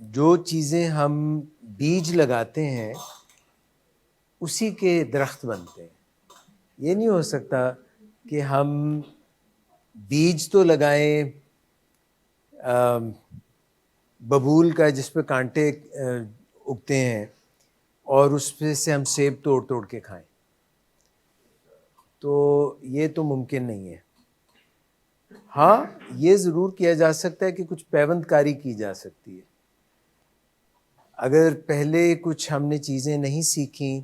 جو چیزیں ہم بیج لگاتے ہیں اسی کے درخت بنتے ہیں. یہ نہیں ہو سکتا کہ ہم بیج تو لگائیں ببول کا جس پہ کانٹے اگتے ہیں اور اس پہ سے ہم سیب توڑ توڑ کے کھائیں. تو یہ تو ممکن نہیں ہے. ہاں یہ ضرور کیا جا سکتا ہے کہ کچھ پیوند کاری کی جا سکتی ہے. اگر پہلے کچھ ہم نے چیزیں نہیں سیکھیں،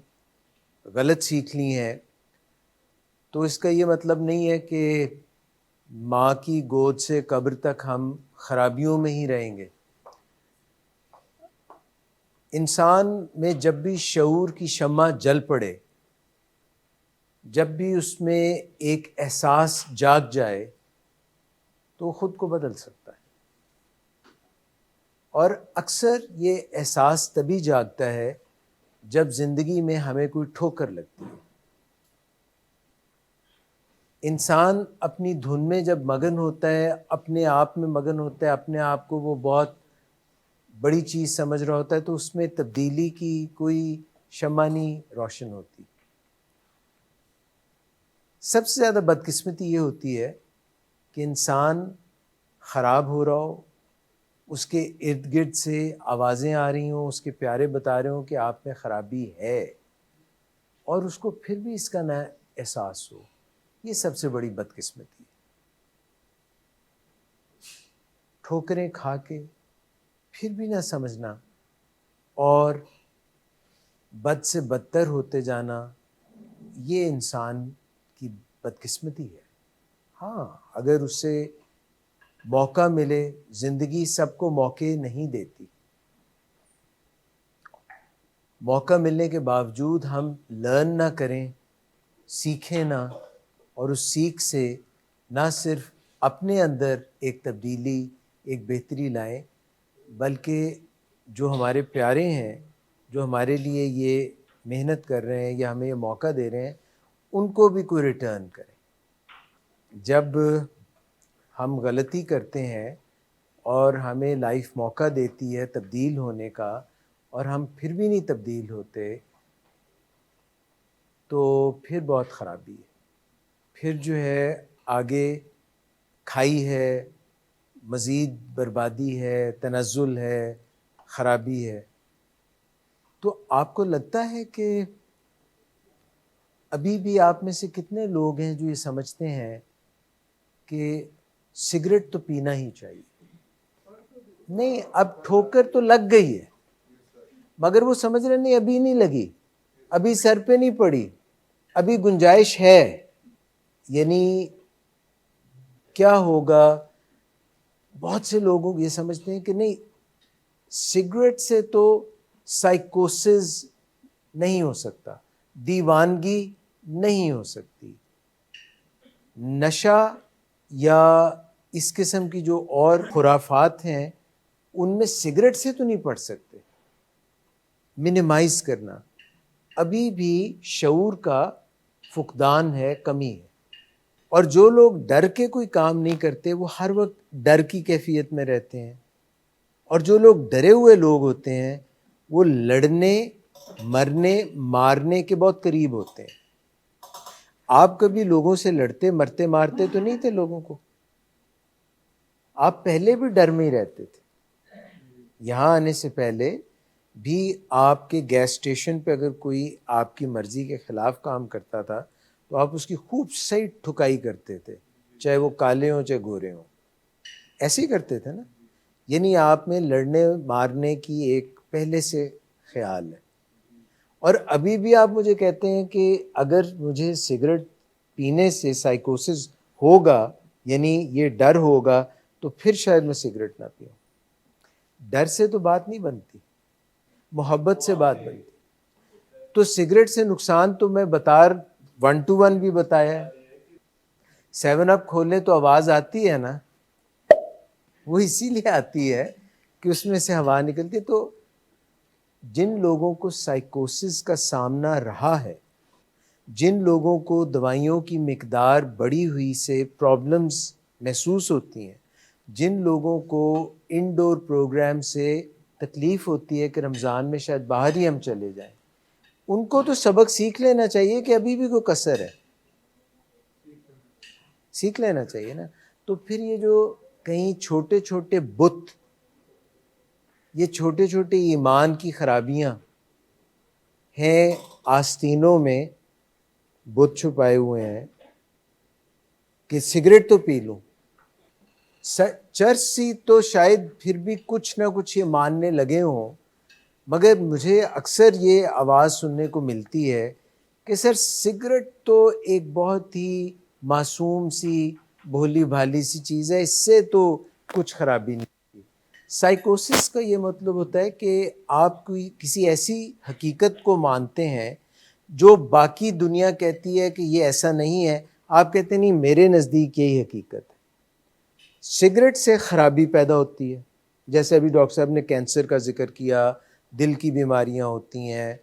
غلط سیکھ لی ہیں، تو اس کا یہ مطلب نہیں ہے کہ ماں کی گود سے قبر تک ہم خرابیوں میں ہی رہیں گے. انسان میں جب بھی شعور کی شمع جل پڑے، جب بھی اس میں ایک احساس جاگ جائے تو خود کو بدل سکتا ہے. اور اکثر یہ احساس تبھی جاگتا ہے جب زندگی میں ہمیں کوئی ٹھوکر لگتی ہے. انسان اپنی دھن میں جب مگن ہوتا ہے، اپنے آپ میں مگن ہوتا ہے، اپنے آپ کو وہ بہت بڑی چیز سمجھ رہا ہوتا ہے، تو اس میں تبدیلی کی کوئی شمع نہیں روشن ہوتی. سب سے زیادہ بدقسمتی یہ ہوتی ہے کہ انسان خراب ہو رہا ہو، اس کے ارد گرد سے آوازیں آ رہی ہوں، اس کے پیارے بتا رہے ہوں کہ آپ میں خرابی ہے، اور اس کو پھر بھی اس کا نہ احساس ہو. یہ سب سے بڑی بدقسمتی ہے. ٹھوکریں کھا کے پھر بھی نہ سمجھنا اور بد سے بدتر ہوتے جانا، یہ انسان کی بدقسمتی ہے. ہاں اگر اسے موقع ملے، زندگی سب کو موقع نہیں دیتی، موقع ملنے کے باوجود ہم لرن نہ کریں، سیکھیں نہ، اور اس سیکھ سے نہ صرف اپنے اندر ایک تبدیلی، ایک بہتری لائیں، بلکہ جو ہمارے پیارے ہیں، جو ہمارے لیے یہ محنت کر رہے ہیں یا ہمیں یہ موقع دے رہے ہیں، ان کو بھی کوئی ریٹرن کریں. جب ہم غلطی کرتے ہیں اور ہمیں لائف موقع دیتی ہے تبدیل ہونے کا، اور ہم پھر بھی نہیں تبدیل ہوتے، تو پھر بہت خرابی ہے. پھر جو ہے آگے کھائی ہے، مزید بربادی ہے، تنزل ہے، خرابی ہے. تو آپ کو لگتا ہے کہ ابھی بھی آپ میں سے کتنے لوگ ہیں جو یہ سمجھتے ہیں کہ سگریٹ تو پینا ہی چاہیے؟ نہیں، اب ٹھوکر تو لگ گئی ہے، مگر وہ سمجھ رہے نہیں، ابھی نہیں لگی، ابھی سر پہ نہیں پڑی، ابھی گنجائش ہے. یعنی کیا ہوگا؟ بہت سے لوگوں یہ سمجھتے ہیں کہ نہیں، سگریٹ سے تو سائیکوسس نہیں ہو سکتا، دیوانگی نہیں ہو سکتی، نشہ یا اس قسم کی جو اور خرافات ہیں ان میں سگریٹ سے تو نہیں پڑ سکتے. منیمائز کرنا، ابھی بھی شعور کا فقدان ہے، کمی ہے. اور جو لوگ ڈر کے کوئی کام نہیں کرتے وہ ہر وقت ڈر کی کیفیت میں رہتے ہیں، اور جو لوگ ڈرے ہوئے لوگ ہوتے ہیں وہ لڑنے، مرنے، مارنے کے بہت قریب ہوتے ہیں. آپ کبھی لوگوں سے لڑتے، مرتے، مارتے تو نہیں تھے لوگوں کو؟ آپ پہلے بھی ڈر میں ہی رہتے تھے. یہاں آنے سے پہلے بھی آپ کے گیس اسٹیشن پہ اگر کوئی آپ کی مرضی کے خلاف کام کرتا تھا تو آپ اس کی خوب صحیح ٹھکائی کرتے تھے، چاہے وہ کالے ہوں چاہے گورے ہوں. ایسے ہی کرتے تھے نا. یعنی آپ میں لڑنے مارنے کی ایک پہلے سے خیال ہے. اور ابھی بھی آپ مجھے کہتے ہیں کہ اگر مجھے سگریٹ پینے سے سائیکوسس ہوگا، یعنی یہ ڈر ہوگا، تو پھر شاید میں سگریٹ نہ پیوں. ڈر سے تو بات نہیں بنتی، محبت سے بات بنتی. تو سگریٹ سے نقصان تو میں 1 to 1 بھی بتایا ہے. 7 اپ کھولیں تو آواز آتی ہے نا، وہ اسی لیے آتی ہے کہ اس میں سے ہوا نکلتی ہے. تو جن لوگوں کو سائیکوسس کا سامنا رہا ہے، جن لوگوں کو دوائیوں کی مقدار بڑھی ہوئی سے پرابلمز محسوس ہوتی ہیں، جن لوگوں کو انڈور پروگرام سے تکلیف ہوتی ہے کہ رمضان میں شاید باہر ہی ہم چلے جائیں، ان کو تو سبق سیکھ لینا چاہیے کہ ابھی بھی کوئی کسر ہے، سیکھ لینا چاہیے نا۔ تو پھر یہ جو کہیں چھوٹے چھوٹے بت، یہ چھوٹے چھوٹے ایمان کی خرابیاں ہیں، آستینوں میں بت چھپائے ہوئے ہیں کہ سگریٹ تو پی لوں، چرچ سی تو شاید پھر بھی کچھ نہ کچھ یہ ماننے لگے ہوں، مگر مجھے اکثر یہ آواز سننے کو ملتی ہے کہ سر سگریٹ تو ایک بہت ہی معصوم سی بھولی بھالی سی چیز ہے، اس سے تو کچھ خرابی نہیں ہوتی۔ سائیکوسس کا یہ مطلب ہوتا ہے کہ آپ کوئی کسی ایسی حقیقت کو مانتے ہیں جو باقی دنیا کہتی ہے کہ یہ ایسا نہیں ہے، آپ کہتے ہیں نہیں میرے نزدیک یہی حقیقت ہے۔ سگریٹ سے خرابی پیدا ہوتی ہے، جیسے ابھی ڈاکٹر صاحب نے کینسر کا ذکر کیا، دل کی بیماریاں ہوتی ہیں،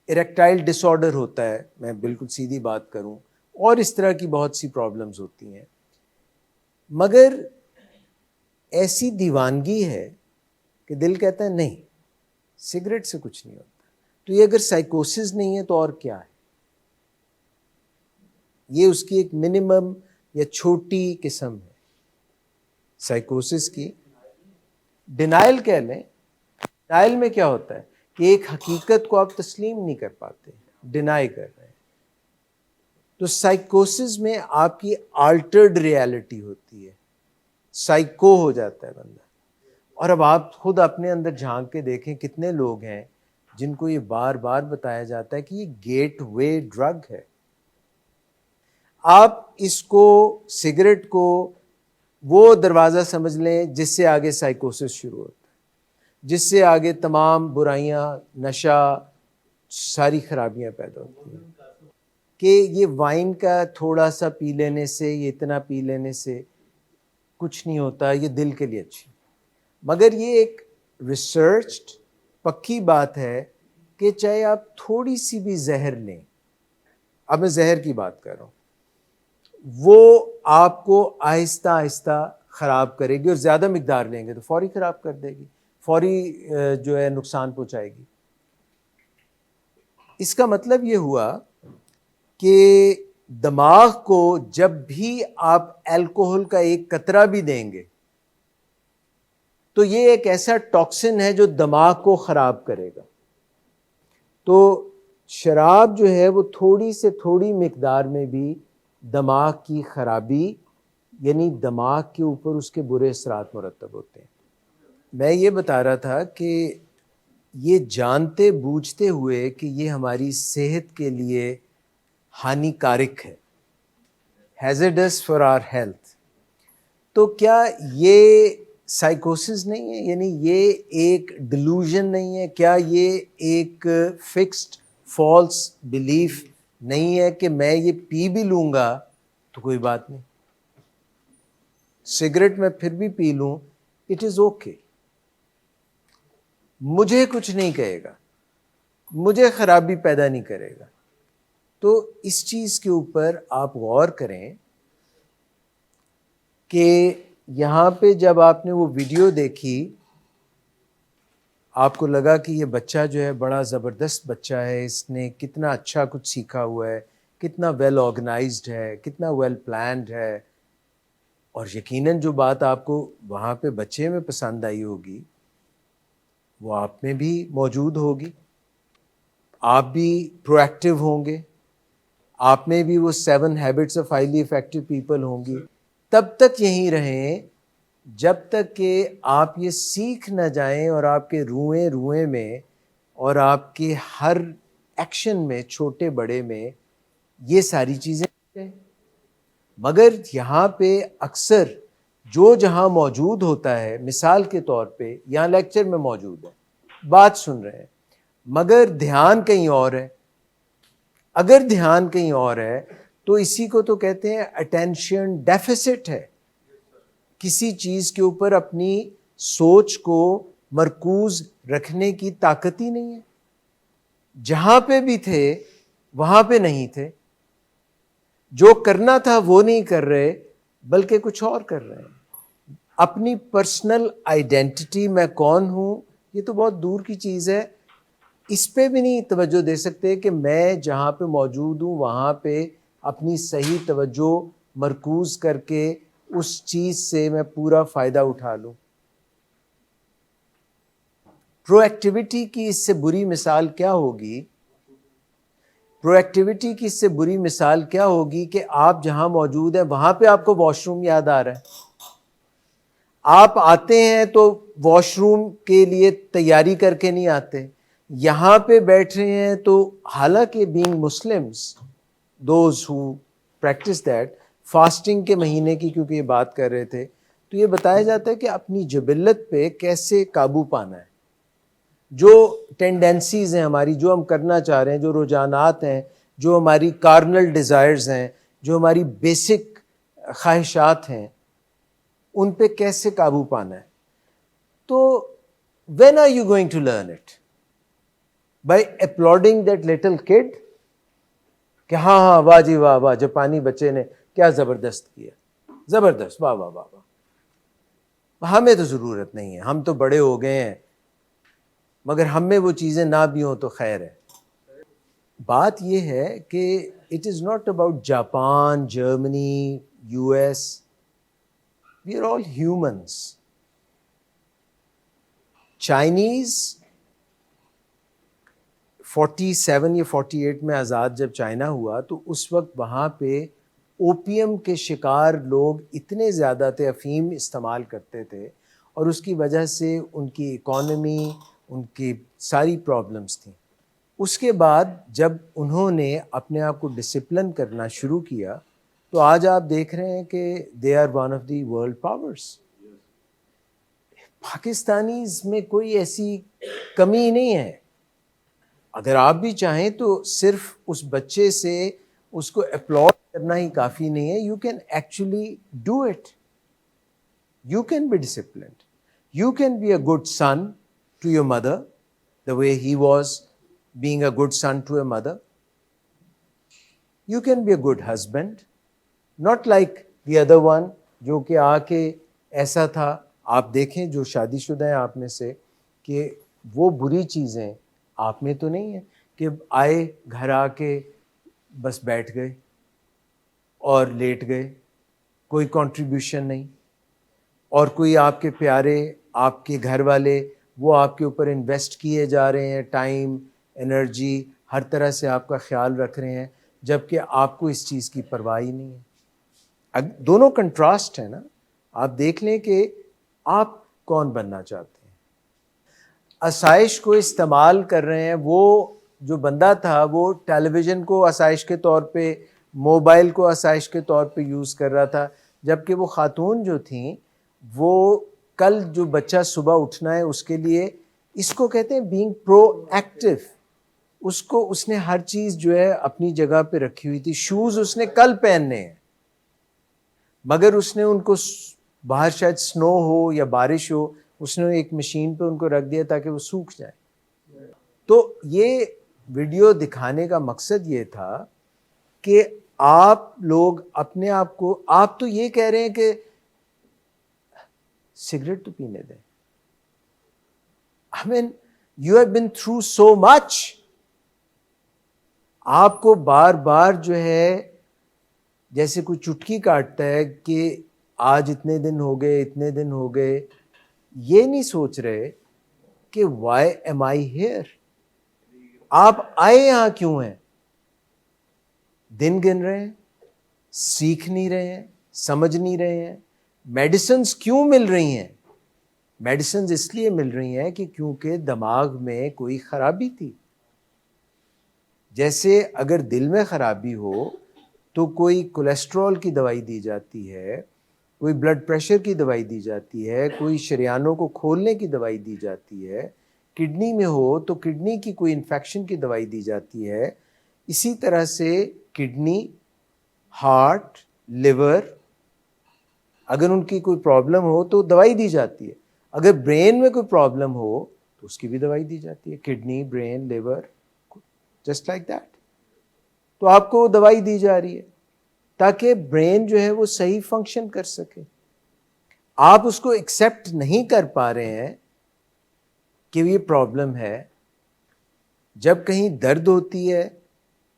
اریکٹائل ڈس آرڈر ہوتا ہے، میں بالکل سیدھی بات کروں، اور اس طرح کی بہت سی پرابلمز ہوتی ہیں۔ مگر ایسی دیوانگی ہے کہ دل کہتا ہے نہیں، سگریٹ سے کچھ نہیں ہوتا۔ تو یہ اگر سائیکوسس نہیں ہے تو اور کیا ہے؟ یہ اس کی ایک منیمم یا چھوٹی قسم ہے سائیکوسس کی۔ ڈینائل کہہ لیں، ڈینائل میں کیا ہوتا ہے کہ ایک حقیقت کو آپ تسلیم نہیں کر پاتے، ڈینائی کر رہے ہیں۔ تو سائیکوسس میں آپ کی آلٹرڈ ریالٹی ہوتی ہے، سائیکو ہو جاتا ہے بندہ۔ اور اب آپ خود اپنے اندر جھانک کے دیکھیں کتنے لوگ ہیں جن کو یہ بار بار بتایا جاتا ہے کہ یہ گیٹ وے ڈرگ ہے۔ آپ اس کو، سگریٹ کو وہ دروازہ سمجھ لیں جس سے آگے سائیکوسس شروع ہوتا ہے، جس سے آگے تمام برائیاں، نشہ، ساری خرابیاں پیدا ہوتی ہیں۔ کہ یہ وائن کا تھوڑا سا پی لینے سے، یہ اتنا پی لینے سے کچھ نہیں ہوتا، یہ دل کے لیے اچھی، مگر یہ ایک ریسرچڈ پکی بات ہے کہ چاہے آپ تھوڑی سی بھی زہر لیں، اب میں زہر کی بات کر رہا ہوں، وہ آپ کو آہستہ آہستہ خراب کرے گی، اور زیادہ مقدار لیں گے تو فوری خراب کر دے گی، فوری جو ہے نقصان پہنچائے گی۔ اس کا مطلب یہ ہوا کہ دماغ کو جب بھی آپ الکوہل کا ایک قطرہ بھی دیں گے تو یہ ایک ایسا ٹاکسن ہے جو دماغ کو خراب کرے گا۔ تو شراب جو ہے وہ تھوڑی سے تھوڑی مقدار میں بھی دماغ کی خرابی، یعنی دماغ کے اوپر اس کے برے اثرات مرتب ہوتے ہیں۔ میں یہ بتا رہا تھا کہ یہ جانتے بوجھتے ہوئے کہ یہ ہماری صحت کے لیے ہانی کارک ہے، ہیزرڈس فار آر ہیلتھ، تو کیا یہ سائیکوسس نہیں ہے؟ یعنی یہ ایک ڈیلوژن نہیں ہے؟ کیا یہ ایک فکسڈ فالس بلیف نہیں ہے کہ میں یہ پی بھی لوں گا تو کوئی بات نہیں، سگریٹ میں پھر بھی پی لوں، اٹ از اوکے، مجھے کچھ نہیں کہے گا، مجھے خرابی پیدا نہیں کرے گا؟ تو اس چیز کے اوپر آپ غور کریں کہ یہاں پہ جب آپ نے وہ ویڈیو دیکھی، آپ کو لگا کہ یہ بچہ جو ہے بڑا زبردست بچہ ہے، اس نے کتنا اچھا کچھ سیکھا ہوا ہے، کتنا ویل آرگنائزڈ ہے، کتنا ویل پلانڈ ہے، اور یقیناً جو بات آپ کو وہاں پہ بچے میں پسند آئی ہوگی وہ آپ میں بھی موجود ہوگی، آپ بھی پرو ایکٹیو ہوں گے، آپ میں بھی وہ 7 habits of highly effective people ہوں گی۔ تب تک یہیں رہیں جب تک کہ آپ یہ سیکھ نہ جائیں اور آپ کے روئیں روئیں میں اور آپ کے ہر ایکشن میں، چھوٹے بڑے میں، یہ ساری چیزیں ہیں۔ مگر یہاں پہ اکثر جو جہاں موجود ہوتا ہے، مثال کے طور پہ یہاں لیکچر میں موجود ہے، بات سن رہے ہیں، مگر دھیان کہیں اور ہے۔ اگر دھیان کہیں اور ہے تو اسی کو تو کہتے ہیں اٹینشن ڈیفیسٹ ہے، کسی چیز کے اوپر اپنی سوچ کو مرکوز رکھنے کی طاقت ہی نہیں ہے، جہاں پہ بھی تھے وہاں پہ نہیں تھے، جو کرنا تھا وہ نہیں کر رہے بلکہ کچھ اور کر رہے ہیں۔ اپنی پرسنل آئیڈینٹی میں کون ہوں یہ تو بہت دور کی چیز ہے، اس پہ بھی نہیں توجہ دے سکتے کہ میں جہاں پہ موجود ہوں وہاں پہ اپنی صحیح توجہ مرکوز کر کے اس چیز سے میں پورا فائدہ اٹھا لوں۔ پرو ایکٹیویٹی کی اس سے بری مثال کیا ہوگی؟ پرو ایکٹیویٹی کی اس سے بری مثال کیا ہوگی کہ آپ جہاں موجود ہیں وہاں پہ آپ کو واش روم یاد آ رہا ہے، آپ آتے ہیں تو واش روم کے لیے تیاری کر کے نہیں آتے، یہاں پہ بیٹھ رہے ہیں تو حالانکہ being Muslims those who practice that, fasting کے مہینے کی کیونکہ یہ بات کر رہے تھے، تو یہ بتایا جاتا ہے کہ اپنی جبلت پہ کیسے قابو پانا ہے، جو ٹینڈنسیز ہیں ہماری، جو ہم کرنا چاہ رہے ہیں، جو رجحانات ہیں، جو ہماری کارنل ڈیزائرز ہیں، جو ہماری بیسک خواہشات ہیں، ان پہ کیسے قابو پانا ہے۔ تو when are you going to learn it? By applauding that little kid کہ ہاں ہاں واہ جی واہ واہ جاپانی بچے نے کیا زبردست کیا، زبردست، واہ واہ واہ واہ، ہمیں تو ضرورت نہیں ہے، ہم تو بڑے ہو گئے ہیں، مگر ہم میں وہ چیزیں نہ بھی ہوں تو خیر ہے۔ بات یہ ہے کہ it is not about Japan, Germany, U S, we are all humans. Chinese 47 یا 48 میں آزاد جب چائنا ہوا تو اس وقت وہاں پہ اوپیم کے شکار لوگ اتنے زیادہ تھے، افیم استعمال کرتے تھے، اور اس کی وجہ سے ان کی اکانومی، ان کی ساری پرابلمس تھیں۔ اس کے بعد جب انہوں نے اپنے آپ کو ڈسپلن کرنا شروع کیا تو آج آپ دیکھ رہے ہیں کہ they are one of the world powers. Pakistanis میں کوئی ایسی کمی نہیں ہے، اگر آپ بھی چاہیں تو صرف اس بچے سے اس کو اپلاڈ کرنا ہی کافی نہیں ہے، you can actually do it, you can be disciplined, you can be a good son to your mother the way he was being a good son to a mother. You can be a good husband, not like the other one جو کہ آ کے ایسا تھا۔ آپ دیکھیں جو شادی شدہ ہیں آپ میں سے کہ وہ بری چیزیں آپ میں تو نہیں ہیں کہ آئے گھر آ کے بس بیٹھ گئے اور لیٹ گئے، کوئی کنٹریبیوشن نہیں، اور کوئی آپ کے پیارے، آپ کے گھر والے وہ آپ کے اوپر انویسٹ کیے جا رہے ہیں، ٹائم، انرجی، ہر طرح سے آپ کا خیال رکھ رہے ہیں، جبکہ آپ کو اس چیز کی پرواہ ہی نہیں ہے۔ دونوں کنٹراسٹ ہے نا، آپ دیکھ لیں کہ آپ کون بننا چاہتے ہیں۔ آسائش کو استعمال کر رہے ہیں، وہ جو بندہ تھا وہ ٹیلی ویژن کو آسائش کے طور پہ، موبائل کو آسائش کے طور پہ یوز کر رہا تھا، جبکہ وہ خاتون جو تھیں وہ کل جو بچہ صبح اٹھنا ہے اس کے لیے، اس کو کہتے ہیں بینگ پرو ایکٹیو، اس نے ہر چیز جو ہے اپنی جگہ پہ رکھی ہوئی تھی، شوز اس نے کل پہننے ہیں، مگر اس نے ان کو باہر شاید سنو ہو یا بارش ہو، اس نے ایک مشین پہ ان کو رکھ دیا تاکہ وہ سوکھ جائیں۔ تو یہ ویڈیو دکھانے کا مقصد یہ تھا کہ آپ لوگ اپنے آپ کو، آپ تو یہ کہہ رہے ہیں کہ سگریٹ تو پینے دیں، I mean, you have been through so much. آپ کو بار بار جو ہے جیسے کوئی چٹکی کاٹتا ہے کہ آج اتنے دن ہو گئے، اتنے دن ہو گئے، یہ نہیں سوچ رہے کہ why am I here؟ آپ آئے یہاں کیوں ہیں؟ دن گن رہے ہیں، سیکھ نہیں رہے ہیں، سمجھ نہیں رہے ہیں۔ میڈیسنز کیوں مل رہی ہیں؟ میڈیسنز اس لیے مل رہی ہیں کہ کیونکہ دماغ میں کوئی خرابی تھی۔ جیسے اگر دل میں خرابی ہو تو کوئی کولیسٹرول کی دوائی دی جاتی ہے، کوئی بلڈ پریشر کی دوائی دی جاتی ہے، کوئی شریانوں کو کھولنے کی دوائی دی جاتی ہے، کڈنی میں ہو تو کڈنی کی کوئی انفیکشن کی دوائی دی جاتی ہے۔ اسی طرح سے کڈنی، ہارٹ، لیور، اگر ان کی کوئی پرابلم ہو تو دوائی دی جاتی ہے۔ اگر برین میں کوئی پرابلم ہو تو اس کی بھی دوائی دی جاتی ہے، kidney, brain, liver, just like that. تو آپ کو دوائی دی جا رہی ہے تاکہ برین جو ہے وہ صحیح فنکشن کر سکے۔ آپ اس کو ایکسیپٹ نہیں کر پا رہے ہیں کہ یہ پرابلم ہے. جب کہیں درد ہوتی ہے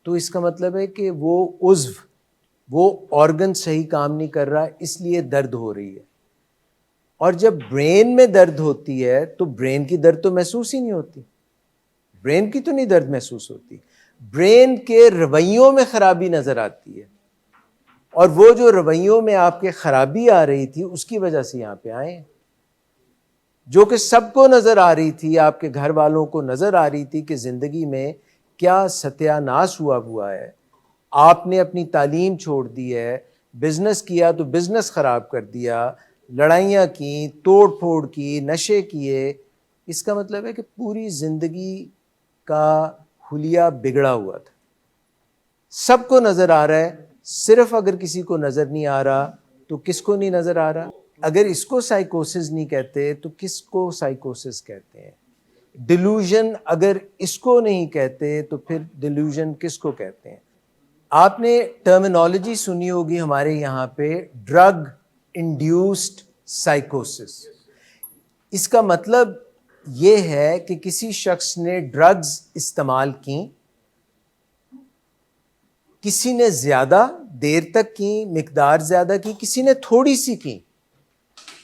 تو اس کا مطلب ہے کہ وہ عضو، وہ آرگن صحیح کام نہیں کر رہا، اس لیے درد ہو رہی ہے. اور جب برین میں درد ہوتی ہے تو برین کی درد تو محسوس ہی نہیں ہوتی، برین کی تو نہیں درد محسوس ہوتی، برین کے رویوں میں خرابی نظر آتی ہے. اور وہ جو رویوں میں آپ کے خرابی آ رہی تھی اس کی وجہ سے یہاں پہ آئے ہیں، جو کہ سب کو نظر آ رہی تھی، آپ کے گھر والوں کو نظر آ رہی تھی کہ زندگی میں کیا ستیہ ناش ہوا ہے. آپ نے اپنی تعلیم چھوڑ دی ہے، بزنس کیا تو بزنس خراب کر دیا، لڑائیاں کی، توڑ پھوڑ کی، نشے کیے. اس کا مطلب ہے کہ پوری زندگی کا حلیہ بگڑا ہوا تھا. سب کو نظر آ رہا ہے، صرف اگر کسی کو نظر نہیں آ رہا تو کس کو نہیں نظر آ رہا؟ اگر اس کو سائیکوسس نہیں کہتے تو کس کو سائیکوسس کہتے ہیں؟ ڈیلوژن اگر اس کو نہیں کہتے تو پھر ڈیلوژن کس کو کہتے ہیں؟ آپ نے ٹرمینالوجی سنی ہوگی ہمارے یہاں پہ، ڈرگ انڈیوسڈ سائیکوسس. اس کا مطلب یہ ہے کہ کسی شخص نے ڈرگز استعمال کی، کسی نے زیادہ دیر تک کی، مقدار زیادہ کی، کسی نے تھوڑی سی کی،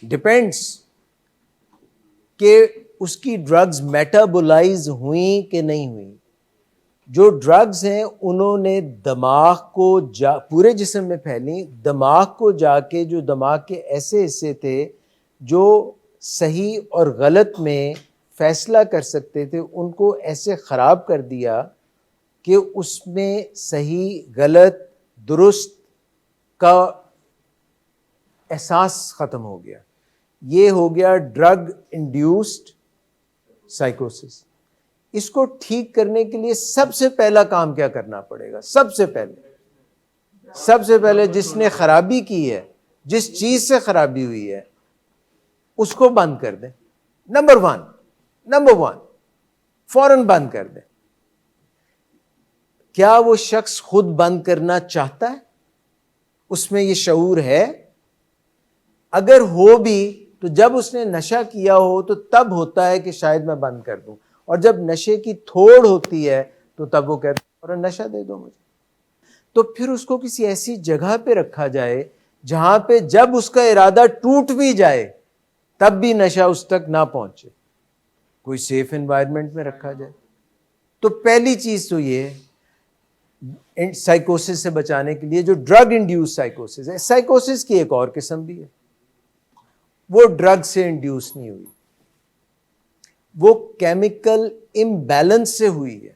ڈپینڈس کہ اس کی ڈرگز میٹابولائز ہوئیں کہ نہیں ہوئیں. جو ڈرگز ہیں انہوں نے دماغ کو پورے جسم میں پھیلی، دماغ کو جا کے جو دماغ کے ایسے حصے تھے جو صحیح اور غلط میں فیصلہ کر سکتے تھے، ان کو ایسے خراب کر دیا کہ اس میں صحیح غلط درست کا احساس ختم ہو گیا. یہ ہو گیا ڈرگ انڈیوسڈ سائیکوسس. اس کو ٹھیک کرنے کے لیے سب سے پہلا کام کیا کرنا پڑے گا؟ سب سے پہلے جس نے خرابی کی ہے، جس چیز سے خرابی ہوئی ہے، اس کو بند کر دیں. نمبر ون فوراً بند کر دیں. کیا وہ شخص خود بند کرنا چاہتا ہے؟ اس میں یہ شعور ہے؟ اگر ہو بھی تو جب اس نے نشہ کیا ہو تو تب ہوتا ہے کہ شاید میں بند کر دوں، اور جب نشے کی تھوڑ ہوتی ہے تو تب وہ کہتا ہے اور نشہ دے دو مجھے. تو پھر اس کو کسی ایسی جگہ پہ رکھا جائے جہاں پہ جب اس کا ارادہ ٹوٹ بھی جائے تب بھی نشہ اس تک نہ پہنچے، کوئی سیف انوائرمنٹ میں رکھا جائے. تو پہلی چیز تو یہ ہے سائیکوسس سے بچانے کے لیے جو ڈرگ انڈیوس سائیکوسس ہے. سائیکوسس کی ایک اور قسم بھی ہے، وہ ڈرگ سے انڈیوس نہیں ہوئی، وہ کیمیکل امبیلنس سے ہوئی ہے.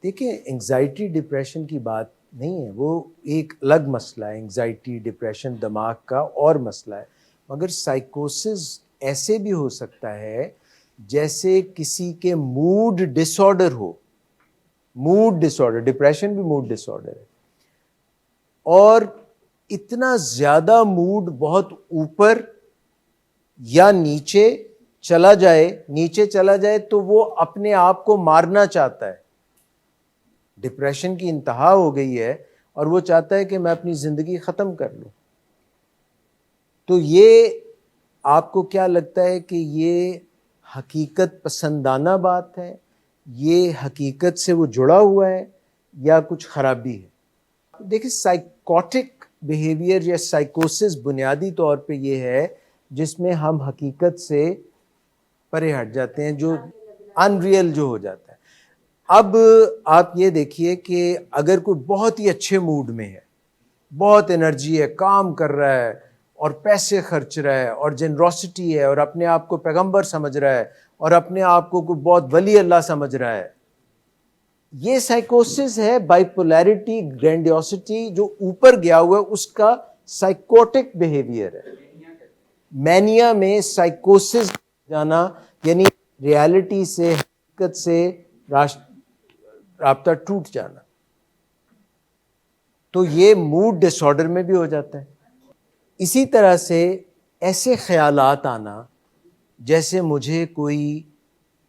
دیکھیں انگزائٹی ڈپریشن کی بات نہیں ہے، وہ ایک الگ مسئلہ ہے. انگزائٹی ڈپریشن دماغ کا اور مسئلہ ہے، مگر سائیکوسس ایسے بھی ہو سکتا ہے جیسے کسی کے موڈ ڈس آرڈر ہو. موڈ ڈس آرڈر، ڈپریشن بھی موڈ ڈس آرڈر ہے، اور اتنا زیادہ موڈ بہت اوپر یا نیچے چلا جائے تو وہ اپنے آپ کو مارنا چاہتا ہے. ڈپریشن کی انتہا ہو گئی ہے اور وہ چاہتا ہے کہ میں اپنی زندگی ختم کر لوں. تو یہ آپ کو کیا لگتا ہے کہ یہ حقیقت پسندانہ بات ہے؟ یہ حقیقت سے وہ جڑا ہوا ہے یا کچھ خرابی ہے؟ دیکھیں سائیکوٹک بیہیویئر یا سائیکوسس بنیادی طور پہ یہ ہے جس میں ہم حقیقت سے پرے ہٹ جاتے ہیں، جو ان ریئل جو ہو جاتا ہے. اب آپ یہ دیکھیے کہ اگر کوئی بہت ہی اچھے موڈ میں ہے، بہت انرجی ہے، کام کر رہا ہے اور پیسے خرچ رہا ہے اور جنروسٹی ہے اور اپنے آپ کو پیغمبر سمجھ رہا ہے اور اپنے آپ کو کوئی بہت ولی اللہ سمجھ رہا ہے، یہ سائیکوسس ہے. بائیپولیرٹی، گرینڈیوسٹی جو اوپر گیا ہوا ہے اس کا سائیکوٹک بیہیویئر ہے. مینیا میں سائیکوسس جانا یعنی ریالٹی سے، حقیقت سے رابطہ ٹوٹ جانا. تو یہ موڈ ڈس آرڈر میں بھی ہو جاتا ہے. اسی طرح سے ایسے خیالات آنا جیسے مجھے کوئی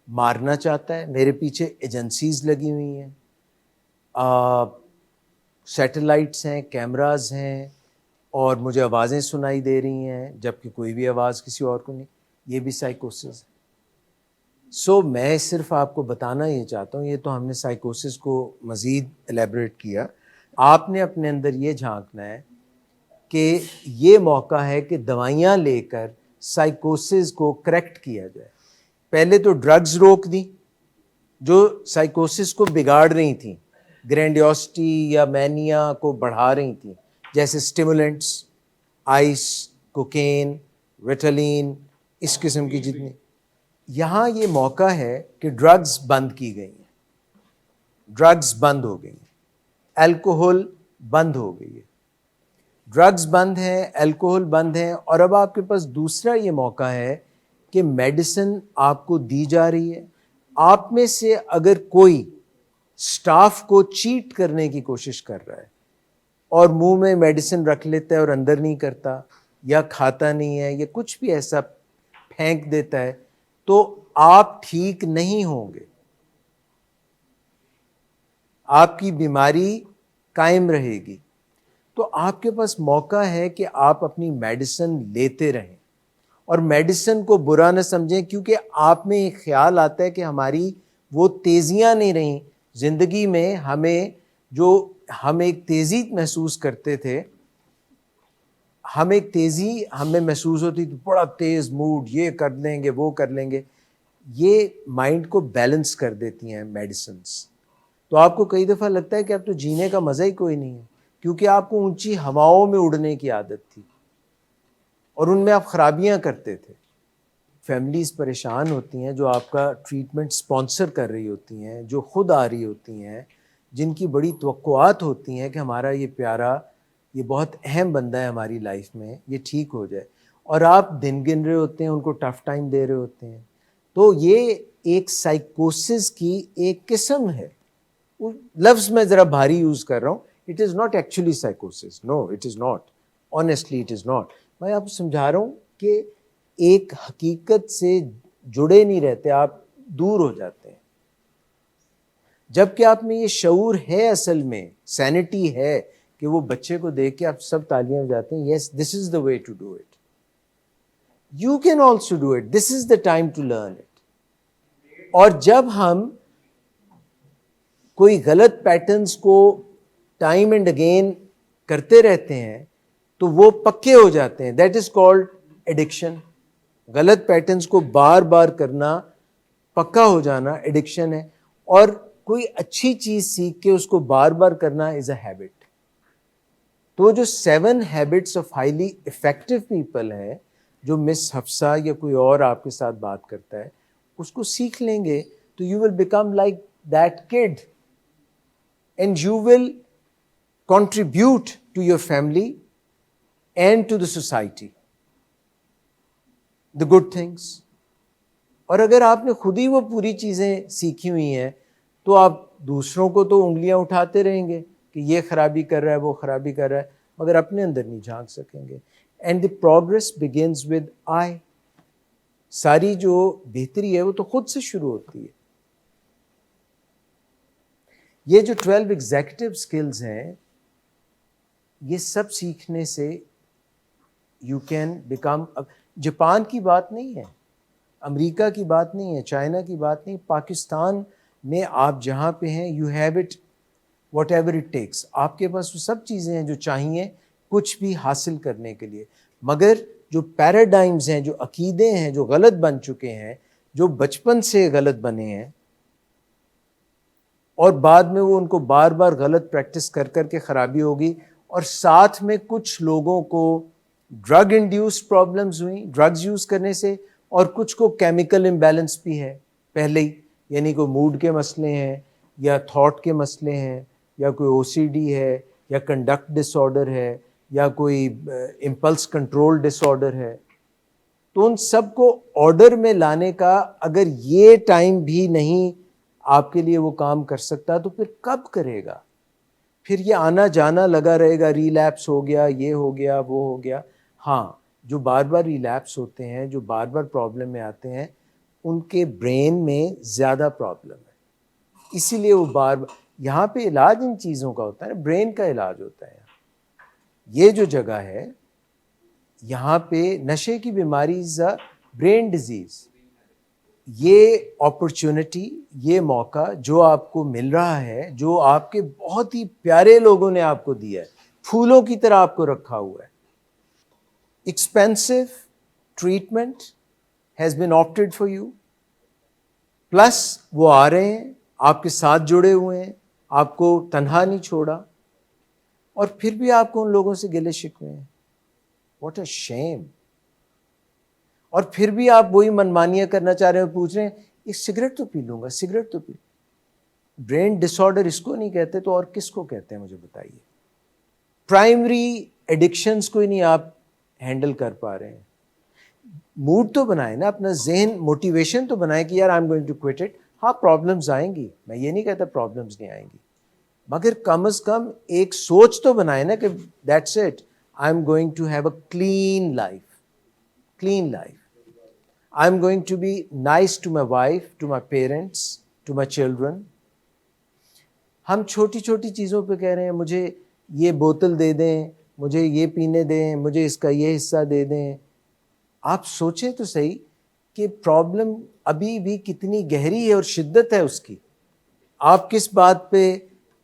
مارنا چاہتا ہے، میرے پیچھے ایجنسیز لگی ہوئی ہیں، سیٹلائٹس ہیں، کیمراز ہیں، اور مجھے آوازیں سنائی دے رہی ہیں جبکہ کوئی بھی آواز کسی اور کو نہیں، یہ بھی سائیکوسس ہے۔ سو میں صرف آپ کو بتانا یہ چاہتا ہوں، یہ تو ہم نے سائیکوسس کو مزید ایلیبریٹ کیا، آپ نے اپنے اندر یہ جھانکنا ہے کہ یہ موقع ہے کہ دوائیاں لے کر سائیکوسس کو کریکٹ کیا جائے۔ پہلے تو ڈرگز روک دی جو سائیکوسس کو بگاڑ رہی تھیں، گرینڈیوسٹی یا مینیا کو بڑھا رہی تھیں، جیسے اسٹیمولنٹس، آئس، کوکین، ریٹلین، اس قسم کی جتنی۔ یہاں یہ موقع ہے کہ ڈرگز بند کی گئی ہیں، ڈرگز بند ہو گئی ہیں، الکوہل بند ہو گئی ہے، ڈرگز بند ہیں، الکوہل بند ہیں، اور اب آپ کے پاس دوسرا یہ موقع ہے کہ میڈیسن آپ کو دی جا رہی ہے۔ آپ میں سے اگر کوئی سٹاف کو چیٹ کرنے کی کوشش کر رہا ہے اور منہ میں میڈیسن رکھ لیتا ہے اور اندر نہیں کرتا، یا کھاتا نہیں ہے، یا کچھ بھی ایسا پھینک دیتا ہے، تو آپ ٹھیک نہیں ہوں گے، آپ کی بیماری قائم رہے گی۔ تو آپ کے پاس موقع ہے کہ آپ اپنی میڈیسن لیتے رہیں، اور میڈیسن کو برا نہ سمجھیں، کیونکہ آپ میں ایک خیال آتا ہے کہ ہماری وہ تیزیاں نہیں رہیں زندگی میں، ہم ایک تیزی محسوس کرتے تھے، ہم ایک تیزی ہمیں محسوس ہوتی تھی، بڑا تیز موڈ، یہ کر لیں گے وہ کر لیں گے، یہ مائنڈ کو بیلنس کر دیتی ہیں میڈیسنز۔ تو آپ کو کئی دفعہ لگتا ہے کہ اب تو جینے کا مزہ ہی کوئی نہیں ہے، کیونکہ آپ کو اونچی ہواؤں میں اڑنے کی عادت تھی اور ان میں آپ خرابیاں کرتے تھے۔ فیملیز پریشان ہوتی ہیں جو آپ کا ٹریٹمنٹ سپانسر کر رہی ہوتی ہیں، جو خود آ رہی ہوتی ہیں، جن کی بڑی توقعات ہوتی ہیں کہ ہمارا یہ پیارا، یہ بہت اہم بندہ ہے ہماری لائف میں، یہ ٹھیک ہو جائے، اور آپ دن گن رہے ہوتے ہیں، ان کو ٹف ٹائم دے رہے ہوتے ہیں۔ تو یہ ایک سائیکوسس کی ایک قسم ہے۔ لفظ میں ذرا بھاری یوز کر رہا ہوں، اٹ از ناٹ ایکچولی سائیکوسس، no it is not, honestly it is not. میں آپ کو سمجھا رہا ہوں کہ ایک حقیقت سے جڑے نہیں رہتے، آپ دور ہو جاتے ہیں۔ جب کہ آپ میں یہ شعور ہے، اصل میں سینٹی ہے، کہ وہ بچے کو دیکھ کے آپ سب تالیاں بجاتے ہیں، yes this is the way to do it, you can also do it, this is the time to learn it. اور جب ہم کوئی غلط پیٹرنز کو ٹائم اینڈ اگین کرتے رہتے ہیں تو وہ پکے ہو جاتے ہیں، دیٹ از کالڈ ایڈکشن۔ غلط پیٹرنز کو بار بار کرنا، پکا ہو جانا ایڈکشن ہے، اور کوئی اچھی چیز سیکھ کے اس کو بار بار کرنا از اے ہیبٹ۔ تو جو 7 habits of highly effective people ہے، جو مس حفصہ یا کوئی اور آپ کے ساتھ بات کرتا ہے، اس کو سیکھ لیں گے تو you will become like that could, and you will contribute to your family and to the society, the good things۔ اور اگر آپ نے خود ہی وہ پوری چیزیں سیکھی ہوئی ہیں تو آپ دوسروں کو تو انگلیاں اٹھاتے رہیں گے کہ یہ خرابی کر رہا ہے، وہ خرابی کر رہا ہے، مگر اپنے اندر نہیں جھانک سکیں گے۔ And the progress begins with I۔ ساری جو بہتری ہے وہ تو خود سے شروع ہوتی ہے۔ یہ جو 12 ایگزیکٹو اسکلز ہیں، یہ سب سیکھنے سے یو کین بیکم۔ جاپان کی بات نہیں ہے، امریکہ کی بات نہیں ہے، چائنا کی بات نہیں، پاکستان میں آپ جہاں پہ ہیں، you have it what ever it takes, آپ کے پاس وہ سب چیزیں ہیں جو چاہیے کچھ بھی حاصل کرنے کے لیے۔ مگر جو پیراڈائمز ہیں، جو عقیدے ہیں جو غلط بن چکے ہیں، جو بچپن سے غلط بنے ہیں، اور بعد میں وہ ان کو بار بار غلط پریکٹس کر کر کے خرابی ہوگی، اور ساتھ میں کچھ لوگوں کو ڈرگ انڈیوسڈ پرابلمز ہوئیں ڈرگز یوز کرنے سے، اور کچھ کو کیمیکل امبیلنس بھی ہے پہلے ہی، یعنی کوئی موڈ کے مسئلے ہیں، یا تھاٹ کے مسئلے ہیں، یا کوئی او سی ڈی ہے، یا کنڈکٹ ڈس آرڈر ہے، یا کوئی امپلس کنٹرول ڈس آرڈر ہے۔ تو ان سب کو آرڈر میں لانے کا اگر یہ ٹائم بھی نہیں آپ کے لیے وہ کام کر سکتا، تو پھر کب کرے گا؟ پھر یہ آنا جانا لگا رہے گا، ریلیپس ہو گیا، یہ ہو گیا، وہ ہو گیا۔ ہاں، جو بار بار ریلیپس ہوتے ہیں، جو بار بار پرابلم میں آتے ہیں، ان کے برین میں زیادہ پرابلم ہے، اسی لیے وہ بار بار۔ یہاں پہ علاج ان چیزوں کا ہوتا ہے، برین کا علاج ہوتا ہے۔ یہ جو جگہ ہے یہاں پہ نشے کی بیماری از اے برین ڈیزیز. یہ اپرچونٹی، یہ موقع جو آپ کو مل رہا ہے، جو آپ کے بہت ہی پیارے لوگوں نے آپ کو دیا ہے، پھولوں کی طرح آپ کو رکھا ہوا ہے. Expensive treatment has been opted for you, plus وہ آ رہے ہیں، آپ کے ساتھ جڑے ہوئے ہیں، آپ کو تنہا نہیں چھوڑا، اور پھر بھی آپ کو ان لوگوں سے گلے شکوے ہیں. واٹ اے شیم. اور پھر بھی آپ وہی منمانیاں کرنا چاہ رہے ہیں، پوچھ رہے ہیں ایک سگریٹ تو پی لوں گا، سگریٹ تو پی. برین ڈس آرڈر اس کو نہیں کہتے تو اور کس کو کہتے ہیں مجھے بتائیے. پرائمری ایڈکشنز کو ہی نہیں آپ ہینڈل کر پا رہے ہیں. موڈ تو بنائیں نا، اپنا ذہن موٹیویشن تو بنائیں کہ یار I am going to quit it. ہاں پرابلمز آئیں گی، میں یہ نہیں کہتا پرابلمز نہیں آئیں گی، مگر کم از کم ایک سوچ تو بنائیں نا کہ that's it, I am going to have a clean life. Clean life. I am going to be nice to my wife, to my parents, to my children. ہم چھوٹی چھوٹی چیزوں پہ کہہ رہے ہیں مجھے یہ بوتل دے دیں، مجھے یہ پینے دیں، مجھے اس کا یہ حصہ دے دیں. آپ سوچیں تو صحیح کہ پرابلم ابھی بھی کتنی گہری ہے اور شدت ہے اس کی. آپ کس بات پہ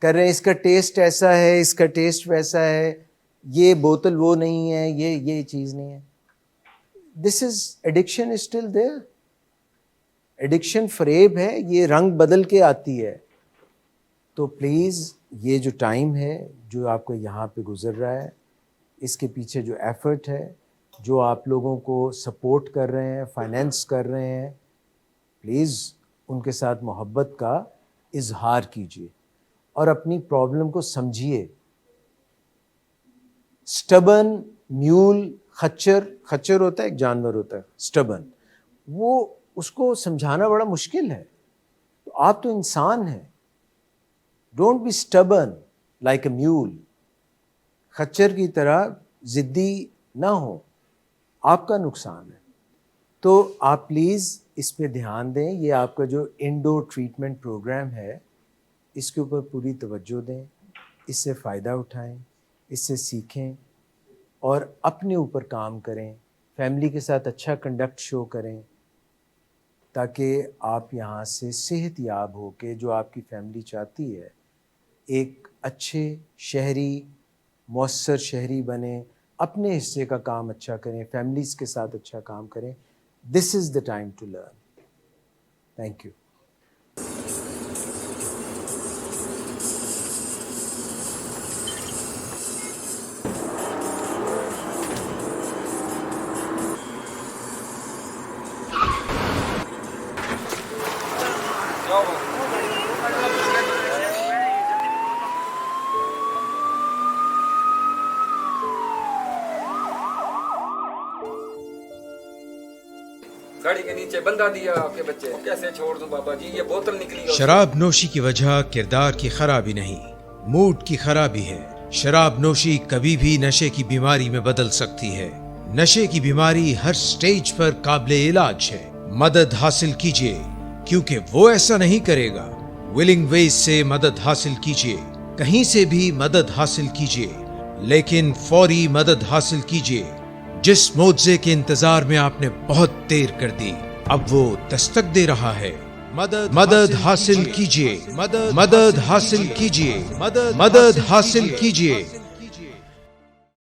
کر رہے ہیں؟ اس کا ٹیسٹ ایسا ہے، اس کا ٹیسٹ ویسا ہے، یہ بوتل وہ نہیں ہے، یہ چیز نہیں ہے. This is addiction is still there. Addiction فریب ہے، یہ رنگ بدل کے آتی ہے. تو پلیز یہ جو ٹائم ہے جو آپ کو یہاں پہ گزر رہا ہے، اس کے پیچھے جو ایفرٹ ہے، جو آپ لوگوں کو سپورٹ کر رہے ہیں، فائنینس کر رہے ہیں، پلیز ان کے ساتھ محبت کا اظہار کیجیے اور اپنی پرابلم کو سمجھیے. اسٹبن میول، خچر ہوتا ہے، ایک جانور ہوتا ہے اسٹبن، وہ اس کو سمجھانا بڑا مشکل ہے. تو آپ تو انسان ہیں. Don't be stubborn like a mule. خچر کی طرح ضدی نہ ہو، آپ کا نقصان ہے. تو آپ پلیز اس پہ دھیان دیں. یہ آپ کا جو انڈور ٹریٹمنٹ پروگرام ہے، اس کے اوپر پوری توجہ دیں، اس سے فائدہ اٹھائیں، اس سے سیکھیں اور اپنے اوپر کام کریں. فیملی کے ساتھ اچھا کنڈکٹ شو کریں تاکہ آپ یہاں سے صحت یاب ہو کے جو آپ کی فیملی چاہتی ہے، ایک اچھے شہری، مؤثر شہری بنیں، اپنے حصے کا کام اچھا کریں، فیملیز کے ساتھ اچھا کام کریں. This is the time to learn. Thank you. گاڑی کے نیچے بندہ دیا آپ کے بچے کیسے چھوڑ دوں بابا جی، یہ بوتل نکلی. شراب نوشی کی وجہ کردار کی خرابی نہیں، موڈ کی خرابی ہے. شراب نوشی کبھی بھی نشے کی بیماری میں بدل سکتی ہے. نشے کی بیماری ہر سٹیج پر قابل علاج ہے. مدد حاصل کیجیے کیونکہ وہ ایسا نہیں کرے گا. ولنگ ویز سے مدد حاصل کیجیے، کہیں سے بھی مدد حاصل کیجیے، لیکن فوری مدد حاصل کیجیے. جس معجزے کے انتظار میں آپ نے بہت دیر کر دی، اب وہ دستک دے رہا ہے. مدد حاصل کیجیے، مدد حاصل کیجیے، مدد حاصل کیجیے.